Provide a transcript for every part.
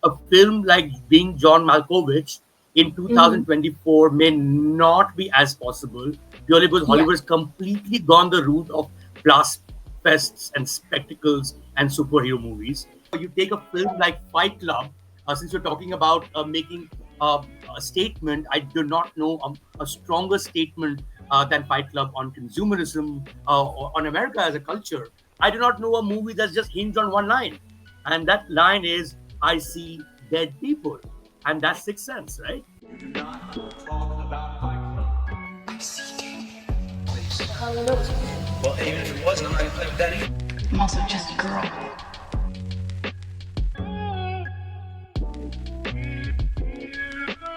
a film like being John Malkovich in Mm-hmm. 2024 may not be as possible purely because Yeah. Hollywood has completely gone the route of blast fests and spectacles and superhero movies. You take a film like Fight Club, since you're talking about making a statement, I do not know a stronger statement than Fight Club on consumerism or on America as a culture. I do not know a movie that's just hinged on one line. And that line is, I see dead people. And that's Sixth Sense, right? You do not talk about Fight Club. Well, even if it wasn't, I'm not gonna play with that either. I'm also just a girl.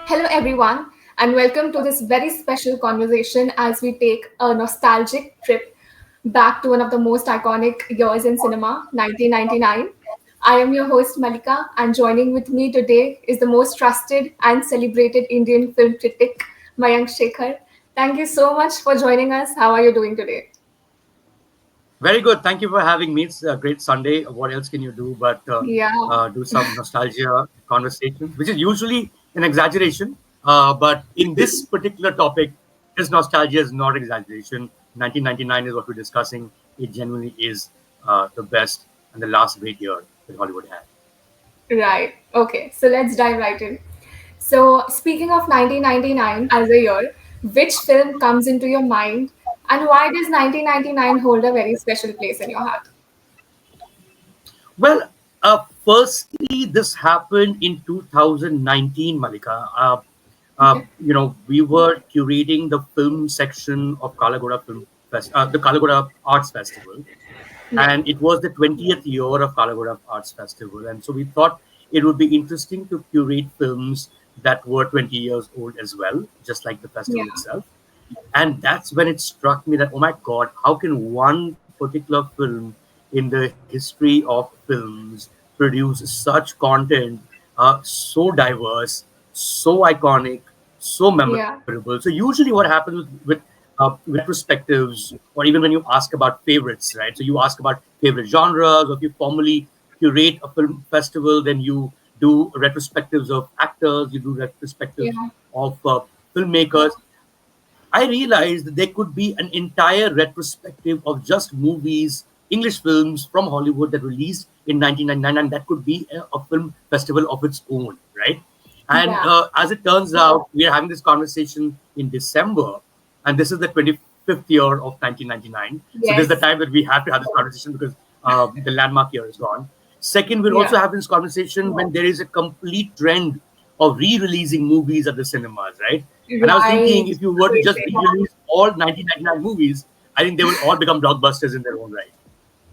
Hello, everyone, and welcome to this very special conversation as we take a nostalgic trip back to one of the most iconic years in cinema, 1999. I am your host, Malika, and joining with me today is the most trusted and celebrated Indian film critic, Mayank Shekhar. Thank you so much for joining us. How are you doing today? Very good. Thank you for having me. It's a great Sunday. What else can you do but Yeah, do some nostalgia conversations, which is usually an exaggeration. But in this particular topic, this nostalgia is not exaggeration. 1999 is what we're discussing. It genuinely is the best and the last great year that Hollywood had. right. Okay, so let's dive right in. So, speaking of 1999 as a year, which film comes into your mind and why does 1999 hold a very special place in your heart? Well, firstly, this happened in 2019, Malika. Okay. We were curating the film section of the Kalagoda Arts Festival, Yeah. and it was the 20th year of Kalagoda Arts Festival, and so we thought it would be interesting to curate films that were 20 years old as well, just like the Yeah. festival itself. And that's when it struck me that, oh my God, how can one particular film in the history of films produce such content, so diverse, so iconic, so Yeah. memorable? So usually what happens with retrospectives, or even when you ask about favorites, right? So you ask about favorite genres, or if you formally curate a film festival, then you do retrospectives of actors, you do retrospectives Yeah. of filmmakers. I realized that there could be an entire retrospective of just movies, English films from Hollywood that released in 1999, and that could be a film festival of its own, right? And Yeah. as it turns out, we are having this conversation in December, and this is the 25th year of 1999. So this is the Yes. time that we have to have this conversation because the landmark year is gone. Second, we're also Yeah. having this conversation when there is a complete trend of re-releasing movies at the cinemas, right? And I was thinking, Right. if you were to just re-release all 1999 movies, I think they will all become blockbusters in their own right.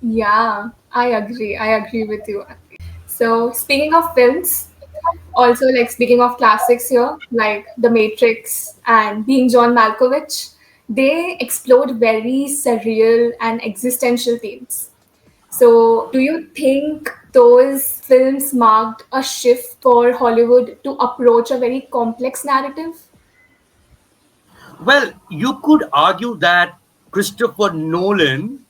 Yeah, I agree. I agree with you. So, speaking of films, also like speaking of classics here, like The Matrix and Being John Malkovich, they explored very surreal and existential themes. So, do you think those films marked a shift for Hollywood to approach a very complex narrative? Well, you could argue that Christopher Nolan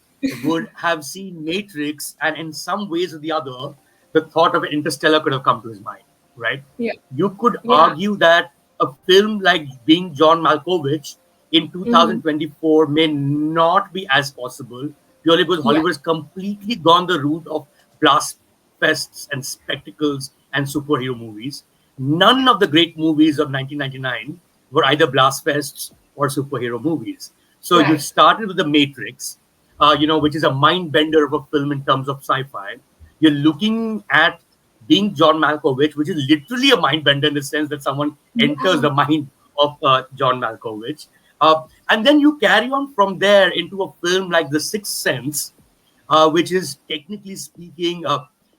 would have seen Matrix, and in some ways or the other, the thought of Interstellar could have come to his mind, right? Yeah, You could yeah, argue that a film like Being John Malkovich in hmm, 2024 may not be as possible purely because yeah, Hollywood has completely gone the route of blast fests and spectacles and superhero movies. None of the great movies of 1999 were either blast fests or superhero movies. So you right. started with The Matrix, which is a mind bender of a film in terms of sci-fi. You're looking at Being John Malkovich, which is literally a mind bender in the sense that someone enters Yeah, the mind of John Malkovich. And then you carry on from there into a film like The Sixth Sense, which is technically speaking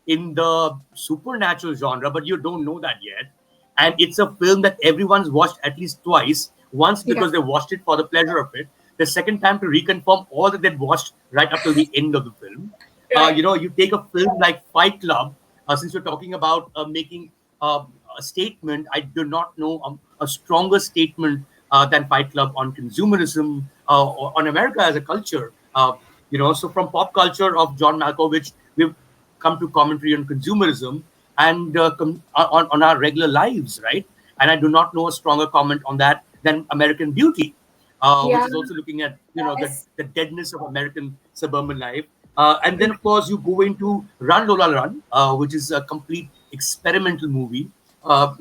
in the supernatural genre, but you don't know that yet. And it's a film that everyone's watched at least twice. Once yeah, because they watched it for the pleasure of it. The second time to reconfirm all that they'd watched right up till the end of the film. right. You take a film like Fight Club, since we're talking about making a statement, I do not know a stronger statement than Fight Club on consumerism or on America as a culture. So from pop culture of John Malkovich, we've come to commentary on consumerism. and on our regular lives, right? And I do not know a stronger comment on that than American Beauty, which Yeah. is also looking at Yes. the deadness of American suburban life. And then of course you go into Run Lola Run, which is a complete experimental movie.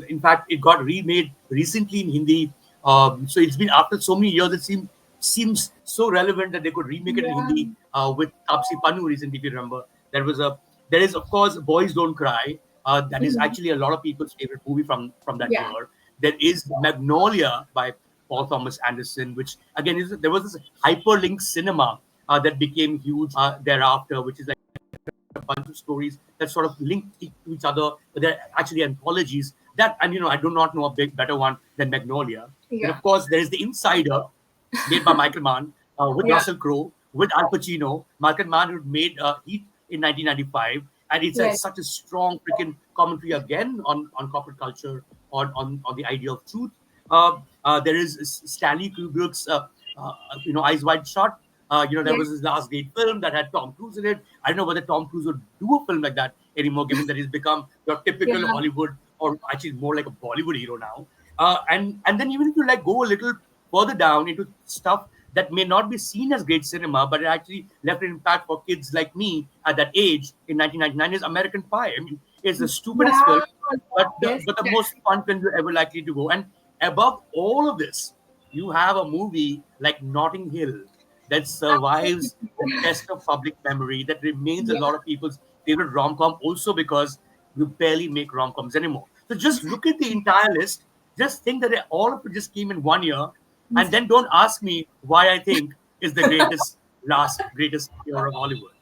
In fact, it got remade recently in Hindi. So it's been after so many years, it seems so relevant that they could remake it in Yeah. Hindi with Tapsi Pannu recently. If you remember, there is of course Boys Don't Cry. That is Mhm. actually a lot of people's favorite movie from that Yeah. year. There is Magnolia by Paul Thomas Anderson, which again there was this hyperlink cinema that became huge thereafter, which is like a bunch of stories that sort of link to each other, but they're actually anthologies. That and I do not know a better one than Magnolia. Then Yeah. of course there is The Insider, made by Michael Mann, with Yeah. Russell Crowe, with Al Pacino. Michael Mann who made Heat in 1995, and it's Yes. such a strong freaking commentary again on corporate culture, on the idea of truth. There is Stanley Kubrick's Eyes Wide Shut. There Yes. was his last great film that had Tom Cruise in it. I don't know whether Tom Cruise would do a film like that anymore, given that he's become your Yeah. typical Hollywood, or actually more like a Bollywood hero now. And then even if you like go a little further down into stuff that may not be seen as great cinema, but it actually left an impact for kids like me at that age in 1999 is American Pie. I mean, it's the stupidest film, Yeah. but Yes. the Yes. most fun film you're ever likely to go. And above all of this, you have a movie like Notting Hill that Absolutely. survives the test of public memory, that remains a Yeah. lot of people's favorite rom-com, also because you barely make rom-coms anymore. So just look at the entire list. Just think that all of it just came in one year, and then don't ask me why I think is the greatest year of Hollywood.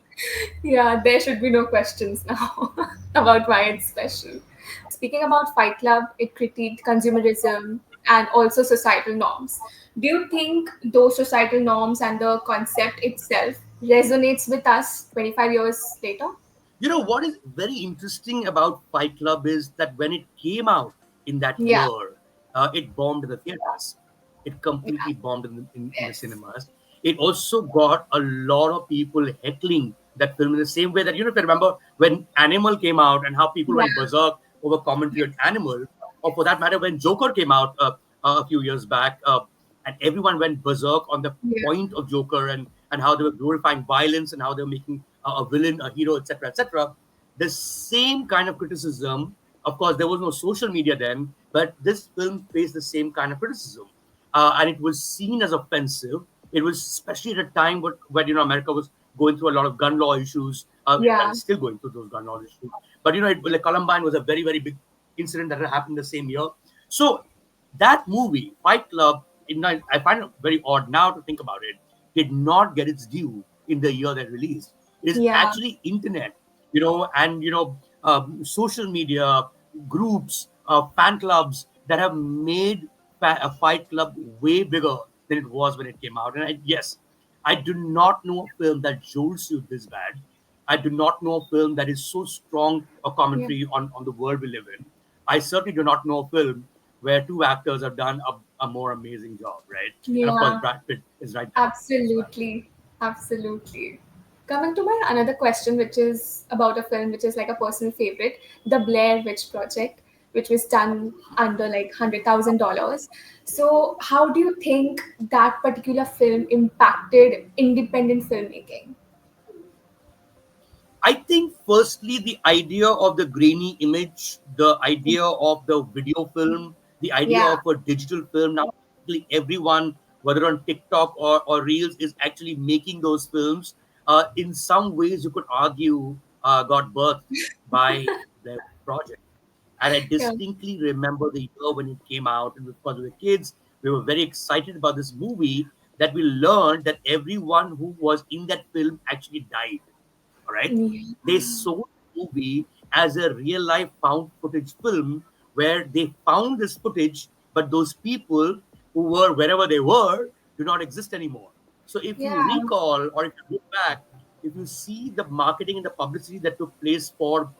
Yeah, there should be no questions now about why it's special. Speaking about Fight Club, it critiqued consumerism and also societal norms. Do you think those societal norms and the concept itself resonates with us 25 years later? What is very interesting about Fight Club is that when it came out in that Yeah. year, it bombed in the theaters. It Yeah. completely bombed in the Yes. cinemas. It also got a lot of people heckling that film in the same way that, if you remember when Animal came out and how people Yeah. went berserk over commentary on Animal, or for that matter, when Joker came out a few years back, and everyone went berserk on the Yeah. point of Joker, and how they were glorifying violence and how they were making a villain, a hero, etc., etc. The same kind of criticism. Of course, there was no social media then, but this film faced the same kind of criticism, and it was seen as offensive. It was especially at a time when America was going through a lot of gun law issues. Well, Yeah. it's still going through those gun law issues. But like Columbine was a very very big incident that had happened the same year. So that movie, Fight Club, I find it very odd now to think about it, did not get its due in the year that released. It is Yeah. actually internet, and social media groups, fan clubs that have made a Fight Club way bigger than it was when it came out. And yes, I do not know a film that jolts you this bad. I do not know a film that is so strong a Yeah. commentary on the world we live in. I certainly do not know a film where two actors have done a more amazing job, right? And of course, Yeah. Brad Pitt is right there as well. Absolutely. Absolutely. Coming to my another question, which is about a film which is like a personal favorite, The Blair Witch Project, which was done under like $100,000. So, how do you think that particular film impacted independent filmmaking? I think, firstly, the idea of the grainy image, the idea of the video film, the idea Yeah, of a digital film. Now, practically everyone, whether on TikTok or Reels, is actually making those films. In some ways, you could argue got birthed by the project. And I yeah, distinctly remember the year when it came out, and because we were kids, we were very excited about this movie. That we learned that everyone who was in that film actually died. All right, yeah, they sold the movie as a real life found footage film where they found this footage, but those people who were wherever they were do not exist anymore. So if you yeah, recall, or if you look back, if you see the marketing and the publicity that took place for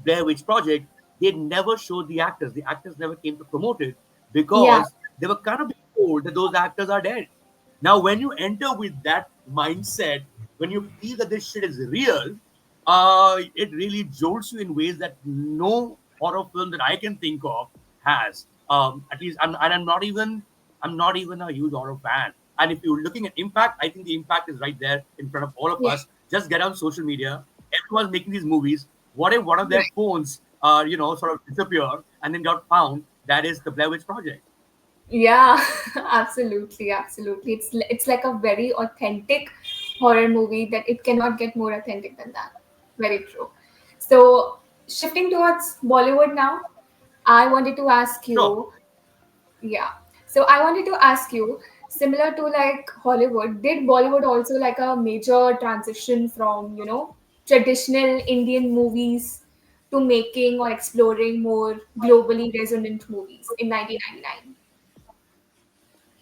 Blair Witch Project, they never showed the actors. The actors never came to promote it yeah, because they were kind of being told that those actors are dead. Now, when you enter with that mindset, when you feel that this shit is real, it really jolts you in ways that no horror film that I can think of has. At least, and I'm not even a huge horror fan. And if you're looking at impact, I think the impact is right there in front of all of Yeah. us. Just get on social media. Everyone's making these movies. What if one of their Right. phones, sort of disappear and then got found? That is the Blair Witch Project. Yeah, absolutely, absolutely. It's like a very authentic horror movie that it cannot get more authentic than that. Very true. So shifting towards Bollywood now, I wanted to ask Sure. you, yeah. So I wanted to ask you, similar to like Hollywood, did Bollywood also like a major transition from, traditional Indian movies to making or exploring more globally resonant movies in 1999?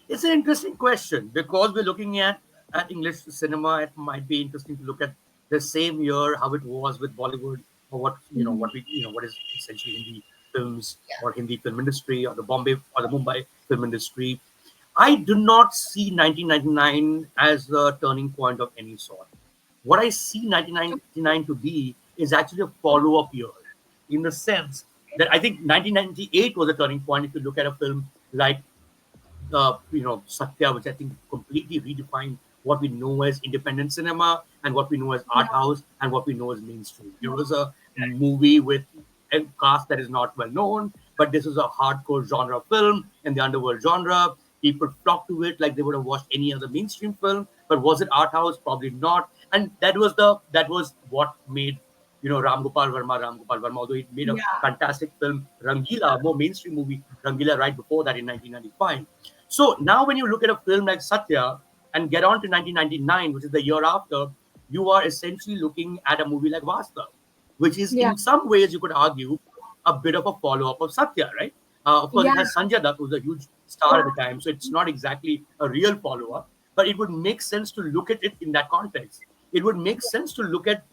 It's an interesting question because we're looking at English cinema. It might be interesting to look at the same year how it was with Bollywood, or Mhm. what is essentially Hindi films Yeah. or Hindi film industry, or the Bombay or the Mumbai film industry. I do not see 1999 as a turning point of any sort. What I see 1999 to be is actually a follow-up year, in the sense that I think 1998 was a turning point. If you look at a film like Satya, which I think completely redefined what we know as independent cinema and what we know as art Yeah. house and what we know as mainstream. It was a movie with a cast that is not well known, but this is a hardcore genre film in the underworld genre. People flocked to it like they would have watched any other mainstream film. But was it art house? Probably not. And that was what made Ram Gopal Verma, although he made a Yeah. fantastic film, Rangila, a more mainstream movie, Rangila, right before that in 1995. So now, when you look at a film like Satya and get on to 1999, which is the year after, you are essentially looking at a movie like Vastav, which is Yeah. in some ways you could argue a bit of a follow up of Satya, right? Of course, Yeah. it has Sanjay Dutt, who's a huge star at the time, so it's not exactly a real follow up, but it would make sense to look at it in that context. It would make sense to look at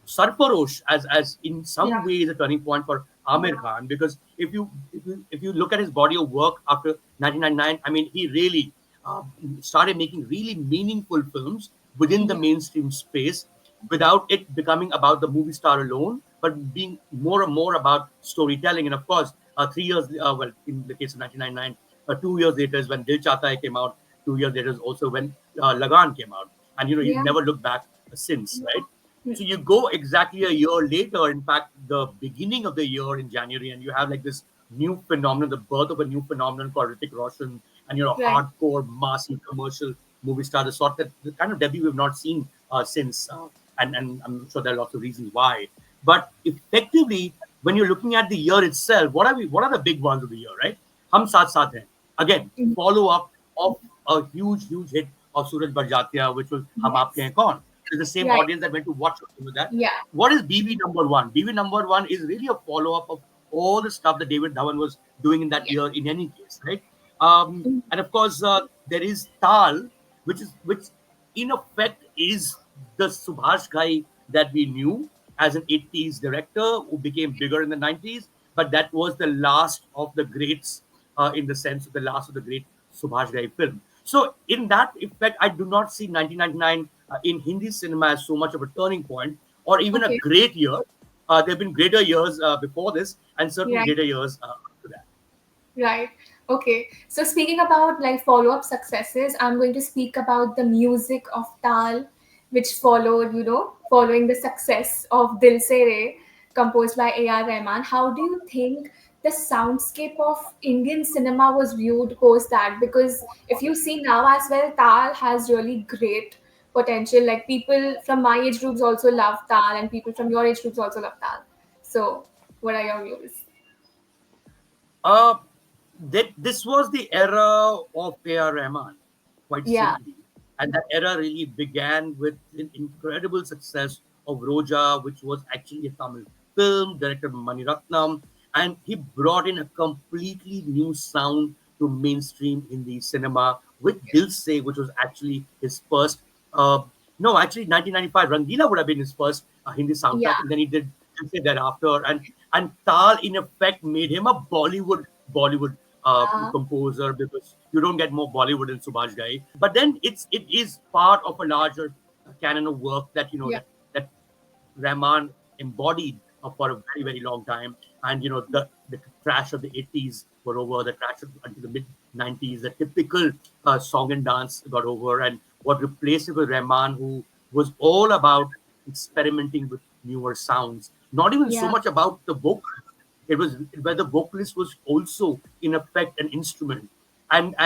Sarfarosh as in some Yeah. ways a turning point for Amir Khan, because if you look at his body of work after 1999, I mean he really uh, started making really meaningful films within the Yeah. mainstream space without it becoming about the movie star alone, but being more and more about storytelling. And of course, 3 years well, in the case of 1999, 2 years later is when Dil Chahta Hai came out. 2 years later is also when Lagan came out, and he Yeah. never looked back since, right? Hmm. So you go exactly a year later, in fact, the beginning of the year in January, and you have like this new phenomenon, the birth of a new phenomenon called Hrithik Roshan, and you're a Right. hardcore, massive commercial movie star, the sort that the kind of debut we've not seen since, and I'm sure there are lots of reasons why. But effectively, when you're looking at the year itself, What are the big ones of the year, right? Hum Saath Saath Hain. Again, Mhm. follow up of a huge hit of Suraj Barjatya, which was Hum Aapke Yes. Hain Kaun. It's the same Right. audience that went to watch with that. Yeah. What is BB number one? BB number one is really a follow up of all the stuff that David Dhawan was doing in that Yeah. year. In any case, right? Mhm. And of course, there is Tal, which in effect is the Subhash guy that we knew as an 80s director who became bigger in the 90s, but that was the last of the greats in the sense of the last of the great Subhash Ghai film. So, in that effect, I do not see 1999 in Hindi cinema as so much of a turning point or even a Okay. great year. There have been greater years before this, and certainly Right. greater years after that. Right. Okay. So speaking about like follow-up successes, I'm going to speak about the music of Tal, which followed, following the success of Dil Se Re, composed by AR Rahman. How do you think the soundscape of Indian cinema was viewed post that? Because if you see now as well, Tal has really great potential. Like people from my age groups also love Tal, and people from your age groups also love Tal. So, what are your views? Uh, this was the era of AR Rahman, quite Yeah. simply. And that era really began with an incredible success of Roja, which was actually a Tamil film, directed by Mani Ratnam. And he brought in a completely new sound to mainstream Hindi cinema with Dil Se, which was actually his first. Uh, no, actually, 1995, Rangila would have been his first Hindi Yeah. soundtrack. And then he did Dil Se thereafter. And Tal, in effect, made him a Bollywood Yeah. composer, because you don't get more Bollywood than Subhash Ghai. But then it is part of a larger canon of work that Yeah. that Rahman embodied for a very, very long time. And the crash of the 80s were over, the crash until the mid 90s, the typical song and dance got over, and what replaced it with Rahman, who was all about experimenting with newer sounds, not even so Yeah. much about the vocals. It was where the vocalist was also in effect an instrument. And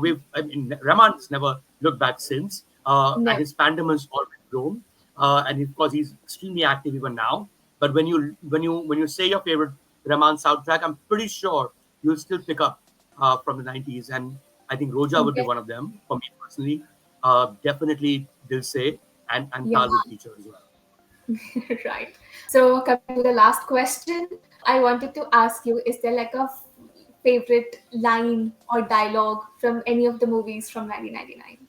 we've I mean Rahman's never looked back since, and Never. his fandom has always grown, and of course he's extremely active even now. But when you say your favorite Rahman soundtrack, I'm pretty sure you'll still pick up from the 90s, and I think Roja would be one of them for me personally. Definitely Dil Se and Yeah. Tal would feature as well. Right. So coming to the last question, I wanted to ask you: is there like a favorite line or dialogue from any of the movies from 1999?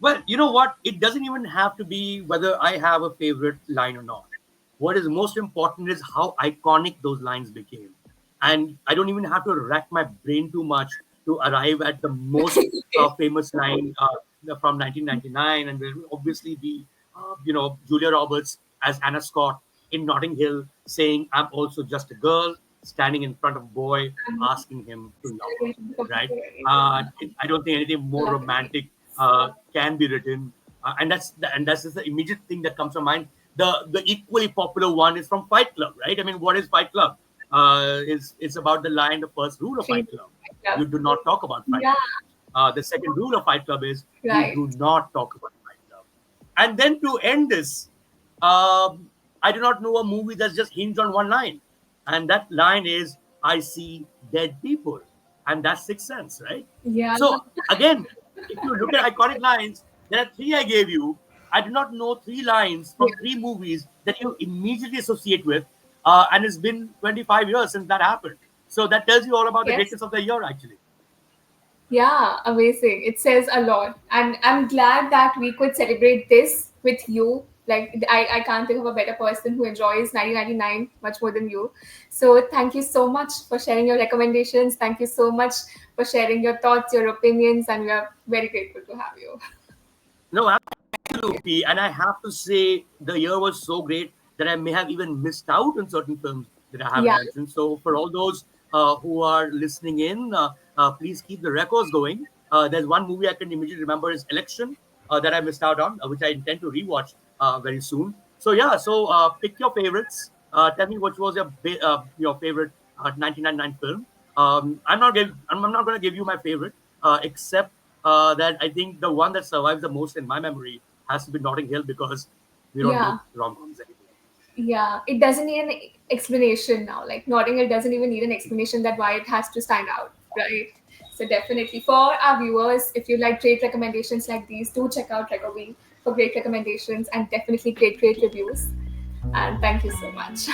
Well, you know what? It doesn't even have to be whether I have a favorite line or not. What is most important is how iconic those lines became. And I don't even have to rack my brain too much to arrive at the most famous line from 1999. And there will obviously be, Julia Roberts as Anna Scott in Notting Hill saying, "I'm also just a girl," standing in front of a boy, asking him to love her, right? I don't think anything more romantic can be written, and that's just the immediate thing that comes to mind. The equally popular one is from Fight Club, right? I mean, what is Fight Club? Is It's about the line, the first rule of Three. Fight Club: Yeah. you do not talk about Fight Yeah. Club. The second rule of Fight Club is you Right. do not talk about Fight Club. And then to end this, I do not know a movie that's just hinged on one line, and that line is "I see dead people," and that's Sixth Sense, right? Yeah. So again, if you look at iconic lines, there are three I gave you. I do not know three lines Yeah. from three movies that you immediately associate with, and it's been 25 years since that happened. So that tells you all about the Yes. greatness of the year, actually. Yeah, amazing. It says a lot. And I'm glad that we could celebrate this with you. Like, I can't think of a better person who enjoys 1999 much more than you. So, thank you so much for sharing your recommendations. Thank you so much for sharing your thoughts, your opinions, and we are very grateful to have you. No, absolutely. And I have to say, the year was so great that I may have even missed out on certain films that I haven't Yeah, mentioned. So, for all those who are listening in, please keep the records going. There's one movie I can immediately remember is Election that I missed out on, which I intend to rewatch very soon. So, yeah, pick your favorites. Tell me which was your favorite 1999 film. I'm not going to give you my favorite, except that I think the one that survives the most in my memory has to be Notting Hill, because we don't yeah, make rom-coms anymore. yeah. It doesn't need an explanation now. Like, Notting Hill doesn't even need an explanation that why it has to stand out, right? So definitely for our viewers, if you like great recommendations like these, do check out RecoBee for great recommendations and definitely great reviews. And thank you so much.